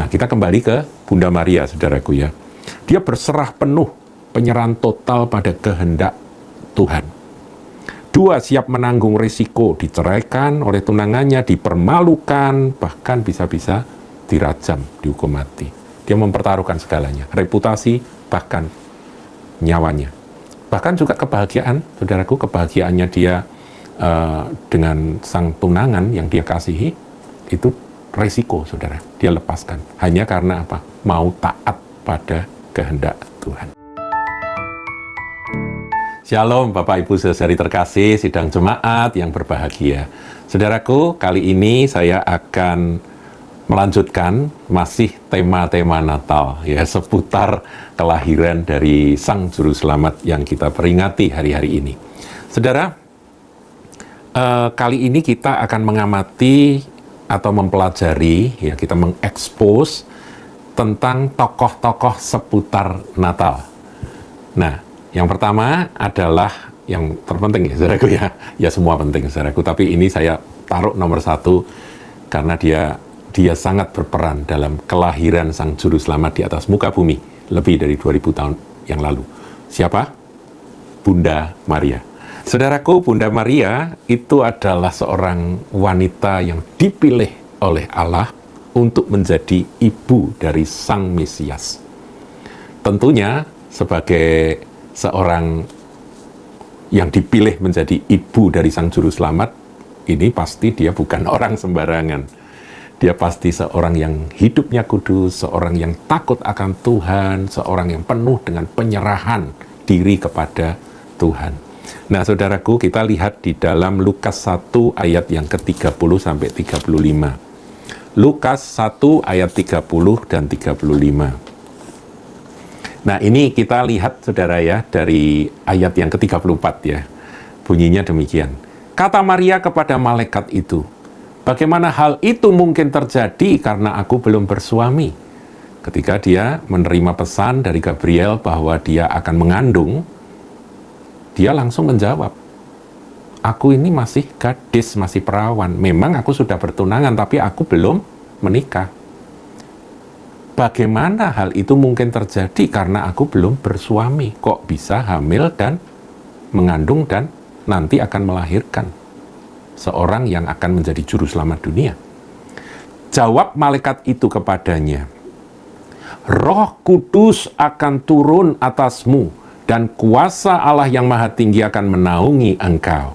Nah, kita kembali ke Bunda Maria, saudaraku ya. Dia berserah penuh, penyerahan total pada kehendak Tuhan. 2, siap menanggung risiko diceraikan oleh tunangannya, dipermalukan, bahkan bisa-bisa dirajam, dihukum mati. Dia mempertaruhkan segalanya, reputasi, bahkan nyawanya. Bahkan juga kebahagiaan, saudaraku, kebahagiaannya dia dengan sang tunangan yang dia kasihi, itu resiko, saudara. Dia lepaskan. Hanya karena apa? Mau taat pada kehendak Tuhan. Shalom Bapak Ibu saudari terkasih, sidang jemaat yang berbahagia. Saudaraku, kali ini saya akan melanjutkan masih tema-tema Natal, ya, seputar kelahiran dari Sang Juru Selamat yang kita peringati hari-hari ini. Saudara, kali ini kita akan mengamati atau mempelajari, ya, kita mengekspos tentang tokoh-tokoh seputar Natal. Nah, yang pertama adalah yang terpenting, ya saudaraku ya. Ya semua penting, saudaraku. Tapi ini saya taruh nomor 1 karena dia sangat berperan dalam kelahiran Sang Juru Selamat di atas muka bumi lebih dari 2000 tahun yang lalu. Siapa? Bunda Maria. Saudaraku, Bunda Maria itu adalah seorang wanita yang dipilih oleh Allah untuk menjadi ibu dari Sang Mesias. Tentunya sebagai seorang yang dipilih menjadi ibu dari Sang Juru Selamat, ini pasti dia bukan orang sembarangan. Dia pasti seorang yang hidupnya kudus, seorang yang takut akan Tuhan, seorang yang penuh dengan penyerahan diri kepada Tuhan. Nah, saudaraku, kita lihat di dalam Lukas 1 ayat yang ke-30 sampai 35. Lukas 1 ayat 30 dan 35. Nah, ini kita lihat, saudara ya, dari ayat yang ke-34 ya. Bunyinya demikian. Kata Maria kepada malaikat itu, bagaimana hal itu mungkin terjadi karena aku belum bersuami? Ketika dia menerima pesan dari Gabriel bahwa dia akan mengandung, dia langsung menjawab, aku ini masih gadis, masih perawan. Memang aku sudah bertunangan, tapi aku belum menikah. Bagaimana hal itu mungkin terjadi karena aku belum bersuami? Kok bisa hamil dan mengandung dan nanti akan melahirkan seorang yang akan menjadi juru selamat dunia? Jawab malaikat itu kepadanya, Roh Kudus akan turun atasmu dan kuasa Allah yang Maha Tinggi akan menaungi engkau.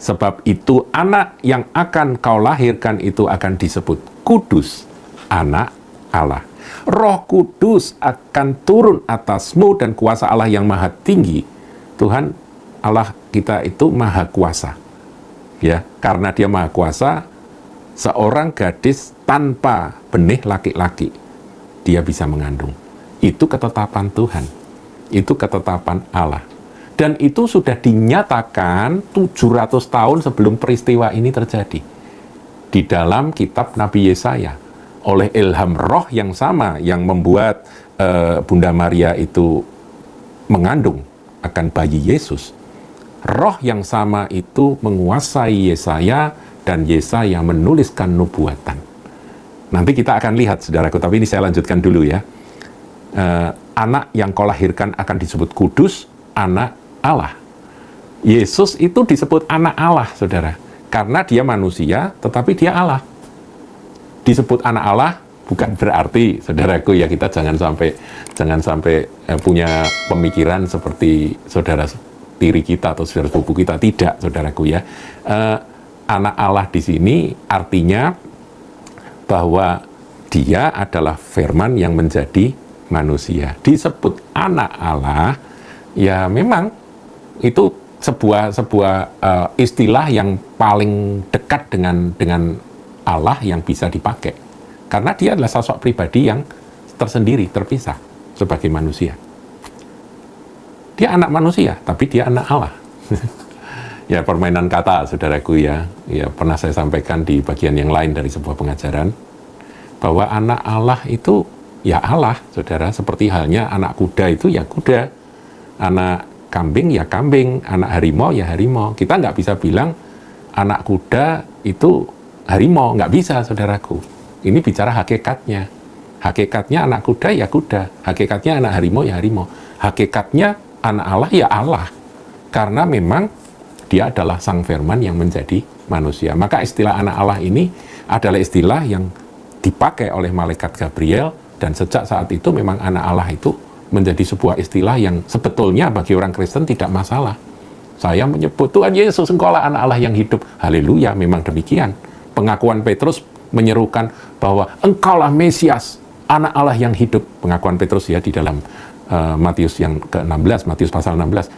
Sebab itu anak yang akan kau lahirkan itu akan disebut kudus, anak Allah. Roh Kudus akan turun atasmu dan kuasa Allah yang Maha Tinggi. Tuhan Allah kita itu Maha Kuasa. Ya, karena Dia Maha Kuasa, seorang gadis tanpa benih laki-laki dia bisa mengandung. Itu ketetapan Tuhan. Itu ketetapan Allah. Dan itu sudah dinyatakan 700 tahun sebelum peristiwa ini terjadi. Di dalam kitab Nabi Yesaya. Oleh ilham roh yang sama yang membuat Bunda Maria itu mengandung akan bayi Yesus. Roh yang sama itu menguasai Yesaya dan Yesaya menuliskan nubuatan. Nanti kita akan lihat, saudaraku, tapi ini saya lanjutkan dulu ya. Anak yang kau lahirkan akan disebut kudus, anak Allah. Yesus itu disebut anak Allah, saudara. Karena dia manusia, tetapi dia Allah. Disebut anak Allah bukan berarti, saudaraku ya, kita jangan sampai punya pemikiran seperti saudara tiri kita atau saudara sepupu kita. Tidak, saudaraku ya. Anak Allah di sini artinya bahwa dia adalah firman yang menjadi manusia. Disebut anak Allah, ya memang itu sebuah istilah yang paling dekat dengan Allah yang bisa dipakai. Karena dia adalah sosok pribadi yang tersendiri, terpisah sebagai manusia. Dia anak manusia, tapi dia anak Allah. Ya, permainan kata, saudaraku ya. Ya, pernah saya sampaikan di bagian yang lain dari sebuah pengajaran, bahwa anak Allah itu ya Allah, saudara. Seperti halnya anak kuda itu ya kuda. Anak kambing ya kambing, anak harimau ya harimau. Kita nggak bisa bilang anak kuda itu harimau, nggak bisa, saudaraku. Ini bicara hakikatnya. Hakikatnya anak kuda ya kuda, hakikatnya anak harimau ya harimau, hakikatnya anak Allah ya Allah. Karena memang dia adalah Sang Firman yang menjadi manusia. Maka istilah anak Allah ini adalah istilah yang dipakai oleh malaikat Gabriel, dan sejak saat itu memang anak Allah itu menjadi sebuah istilah yang sebetulnya bagi orang Kristen tidak masalah. Saya menyebut Tuhan Yesus engkaulah anak Allah yang hidup. Haleluya, memang demikian. Pengakuan Petrus menyerukan bahwa engkaulah Mesias, anak Allah yang hidup. Pengakuan Petrus ya di dalam Matius yang ke-16, Matius pasal 16.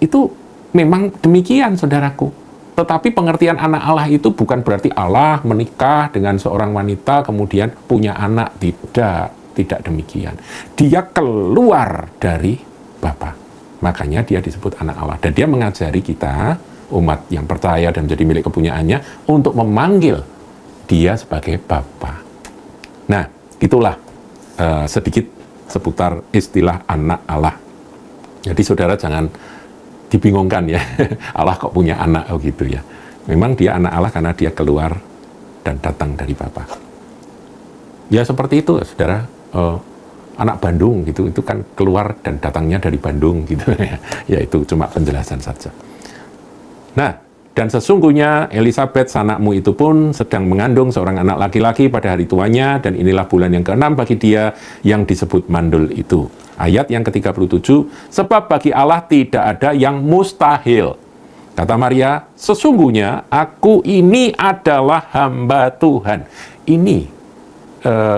Itu memang demikian, saudaraku. Tetapi pengertian anak Allah itu bukan berarti Allah menikah dengan seorang wanita kemudian punya anak. Tidak demikian. Dia keluar dari Bapa. Makanya dia disebut anak Allah. Dan dia mengajari kita, umat yang percaya dan menjadi milik kepunyaannya, untuk memanggil dia sebagai Bapa. Nah, itulah sedikit seputar istilah anak Allah. Jadi saudara jangan dibingungkan ya, Allah kok punya anak, oh gitu ya. Memang dia anak Allah karena dia keluar dan datang dari Bapa. Ya seperti itu saudara, anak Bandung gitu, itu kan keluar dan datangnya dari Bandung gitu ya. Ya itu cuma penjelasan saja. Nah, dan sesungguhnya Elisabeth sanakmu itu pun sedang mengandung seorang anak laki-laki pada hari tuanya, dan inilah bulan yang ke-6 bagi dia yang disebut mandul itu. Ayat yang ke-37, sebab bagi Allah tidak ada yang mustahil. Kata Maria, sesungguhnya aku ini adalah hamba Tuhan. Ini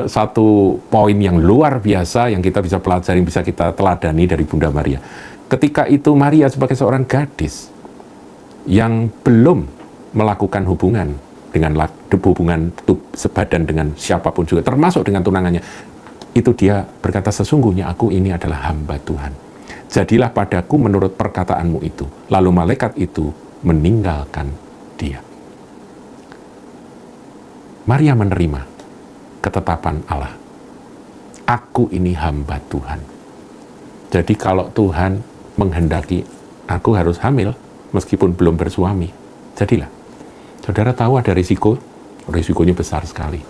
satu poin yang luar biasa yang kita bisa pelajari, bisa kita teladani dari Bunda Maria. Ketika itu Maria sebagai seorang gadis yang belum melakukan hubungan sebadan dengan siapapun juga, termasuk dengan tunangannya, itu dia berkata, sesungguhnya aku ini adalah hamba Tuhan. Jadilah padaku menurut perkataanmu itu. Lalu malaikat itu meninggalkan dia. Maria menerima ketetapan Allah. Aku ini hamba Tuhan. Jadi kalau Tuhan menghendaki aku harus hamil, meskipun belum bersuami, jadilah. Saudara tahu ada risikonya besar sekali.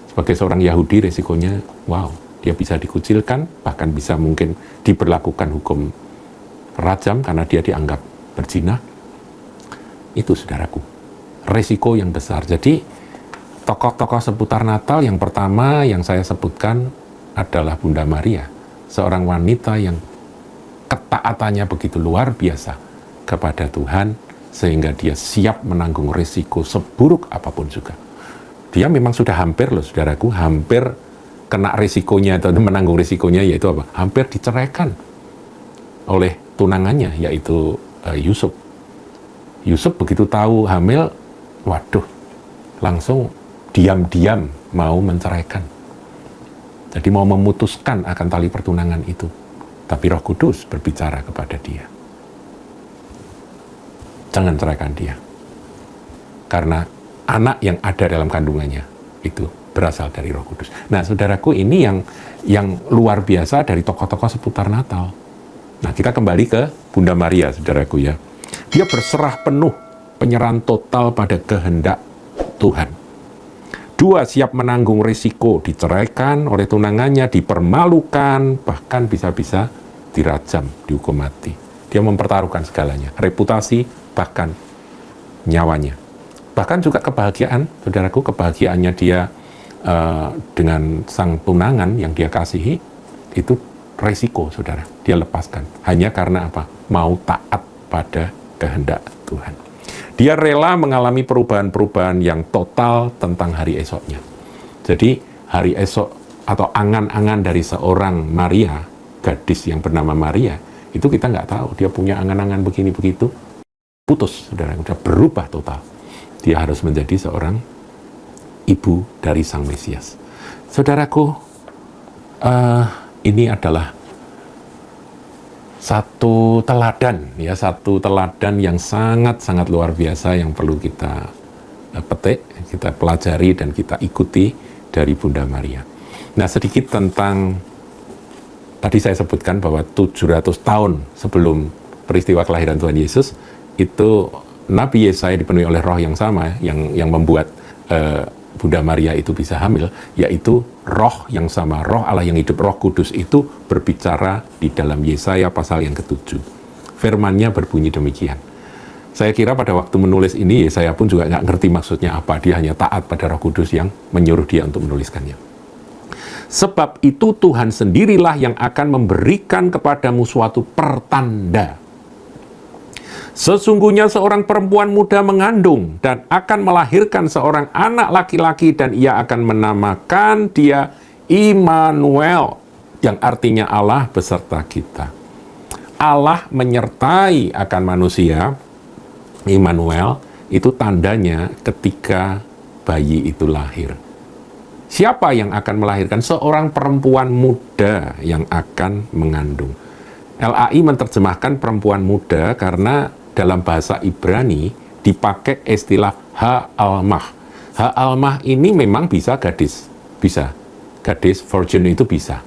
Sebagai seorang Yahudi, risikonya, wow, dia bisa dikucilkan, bahkan bisa mungkin diberlakukan hukum rajam karena dia dianggap berzina. Itu saudaraku, risiko yang besar. Jadi tokoh-tokoh seputar Natal yang pertama yang saya sebutkan adalah Bunda Maria, seorang wanita yang ketaatannya begitu luar biasa kepada Tuhan, sehingga dia siap menanggung risiko seburuk apapun juga. Dia memang sudah hampir loh saudaraku, hampir kena risikonya atau menanggung risikonya, yaitu apa? Hampir diceraikan oleh tunangannya, yaitu Yusuf. Yusuf begitu tahu hamil, waduh, langsung diam-diam mau menceraikan. Jadi mau memutuskan akan tali pertunangan itu. Tapi Roh Kudus berbicara kepada dia. Jangan ceraikan dia. Karena anak yang ada dalam kandungannya itu berasal dari Roh Kudus. Nah, saudaraku, ini yang luar biasa dari tokoh-tokoh seputar Natal. Nah, kita kembali ke Bunda Maria, saudaraku ya. Dia berserah penuh, penyerahan total pada kehendak Tuhan. 2, siap menanggung risiko diceraikan oleh tunangannya, dipermalukan, bahkan bisa-bisa dirajam, dihukum mati. Dia mempertaruhkan segalanya, reputasi, bahkan nyawanya. Bahkan juga kebahagiaan, saudaraku, kebahagiaannya dia dengan sang tunangan yang dia kasihi, itu resiko, saudara. Dia lepaskan. Hanya karena apa? Mau taat pada kehendak Tuhan. Dia rela mengalami perubahan-perubahan yang total tentang hari esoknya. Jadi hari esok atau angan-angan dari seorang Maria, gadis yang bernama Maria, itu kita nggak tahu. Dia punya angan-angan begini begitu, putus, saudara, udah berubah total. Dia harus menjadi seorang ibu dari Sang Mesias. Saudaraku, ini adalah satu teladan yang sangat-sangat luar biasa yang perlu kita petik, kita pelajari dan kita ikuti dari Bunda Maria. Nah, sedikit tentang tadi saya sebutkan bahwa 700 tahun sebelum peristiwa kelahiran Tuhan Yesus itu Nabi Yesaya dipenuhi oleh roh yang sama yang membuat Bunda Maria itu bisa hamil, yaitu roh yang sama, roh Allah yang hidup, Roh Kudus itu berbicara di dalam Yesaya pasal yang ke-7. Firman-Nya berbunyi demikian. Saya kira pada waktu menulis ini, saya pun juga nggak ngerti maksudnya apa. Dia hanya taat pada Roh Kudus yang menyuruh dia untuk menuliskannya. Sebab itu Tuhan sendirilah yang akan memberikan kepadamu suatu pertanda. Sesungguhnya seorang perempuan muda mengandung dan akan melahirkan seorang anak laki-laki dan ia akan menamakan dia Immanuel, yang artinya Allah beserta kita. Allah menyertai akan manusia, Immanuel, itu tandanya ketika bayi itu lahir. Siapa yang akan melahirkan? Seorang perempuan muda yang akan mengandung. LAI menerjemahkan perempuan muda karena dalam bahasa Ibrani dipakai istilah ha'almah. Ha'almah ini memang bisa gadis, bisa. Gadis, virgin itu bisa.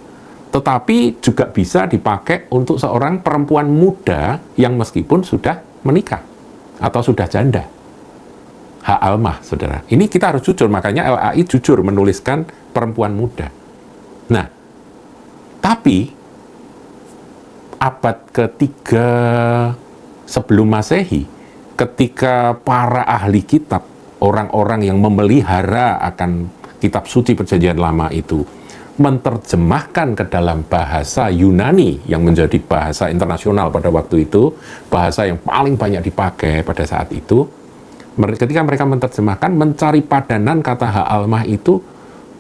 Tetapi juga bisa dipakai untuk seorang perempuan muda yang meskipun sudah menikah atau sudah janda. Ha'almah, saudara. Ini kita harus jujur, makanya LAI jujur menuliskan perempuan muda. Nah, tapi abad ketiga sebelum Masehi, ketika para ahli kitab, orang-orang yang memelihara akan kitab suci Perjanjian Lama itu, menerjemahkan ke dalam bahasa Yunani yang menjadi bahasa internasional pada waktu itu, bahasa yang paling banyak dipakai pada saat itu, ketika mereka menerjemahkan, mencari padanan kata ha'almah itu,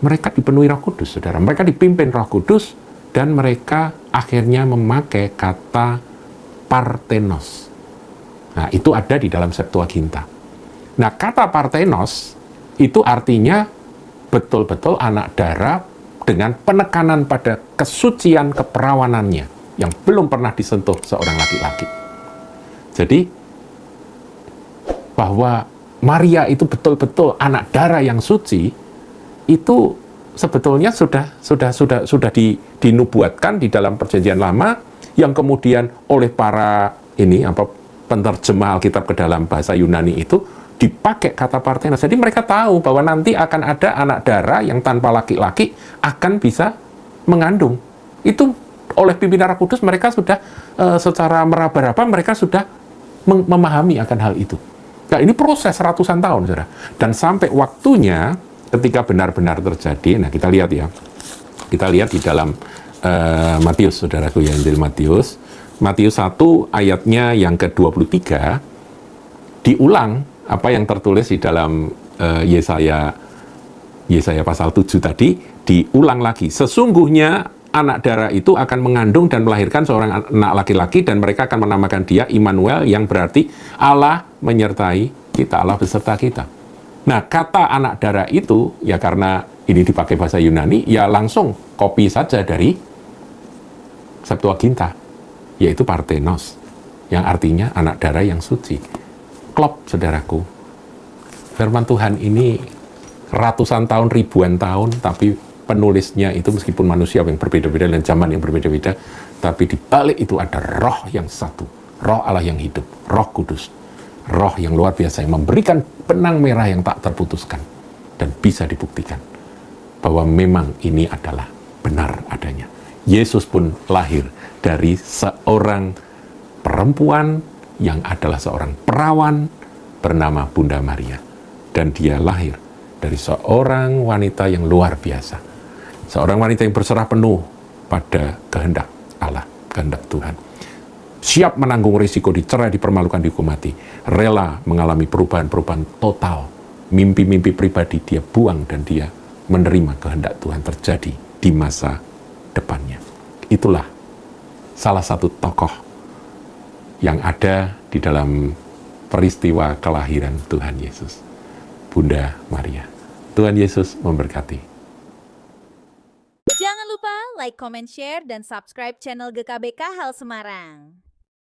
mereka dipenuhi Roh Kudus, saudara. Mereka dipimpin Roh Kudus, dan mereka akhirnya memakai kata parthenos. Nah, itu ada di dalam Septuaginta. Nah, kata parthenos itu artinya betul-betul anak darah dengan penekanan pada kesucian keperawanannya yang belum pernah disentuh seorang laki-laki. Jadi, bahwa Maria itu betul-betul anak darah yang suci, itu sebetulnya sudah dinubuatkan di dalam Perjanjian Lama, yang kemudian oleh para penerjemah Alkitab ke dalam bahasa Yunani itu dipakai kata parthenos. Jadi mereka tahu bahwa nanti akan ada anak darah yang tanpa laki-laki akan bisa mengandung. Itu oleh pimpinan Roh Kudus mereka sudah secara meraba-raba mereka sudah memahami akan hal itu. Nah, ini proses ratusan tahun, saudara. Dan sampai waktunya ketika benar-benar terjadi, nah kita lihat ya. Kita lihat di dalam Matius, saudaraku, ya, Injil Matius. Matius 1 ayatnya yang ke-23 diulang apa yang tertulis di dalam Yesaya pasal 7 tadi, diulang lagi. Sesungguhnya anak darah itu akan mengandung dan melahirkan seorang anak laki-laki dan mereka akan menamakan dia Immanuel, yang berarti Allah menyertai kita, Allah beserta kita. Nah, kata anak darah itu ya karena ini dipakai bahasa Yunani, ya langsung copy saja dari Septuaginta, yaitu parthenos, yang artinya anak darah yang suci. Klop, saudaraku. Firman Tuhan ini ratusan tahun, ribuan tahun, tapi penulisnya itu meskipun manusia yang berbeda-beda dan zaman yang berbeda-beda, tapi di balik itu ada roh yang satu, roh Allah yang hidup, Roh Kudus, roh yang luar biasa yang memberikan benang merah yang tak terputuskan dan bisa dibuktikan bahwa memang ini adalah benar adanya. Yesus pun lahir dari seorang perempuan yang adalah seorang perawan bernama Bunda Maria. Dan dia lahir dari seorang wanita yang luar biasa. Seorang wanita yang berserah penuh pada kehendak Allah, kehendak Tuhan. Siap menanggung risiko dicerai, dipermalukan, dihukum mati. Rela mengalami perubahan-perubahan total. Mimpi-mimpi pribadi dia buang dan dia menerima kehendak Tuhan terjadi di masa depannya. Itulah salah satu tokoh yang ada di dalam peristiwa kelahiran Tuhan Yesus, Bunda Maria. Tuhan Yesus memberkati. Jangan lupa like, comment, share, dan subscribe channel GKBK Hal Semarang.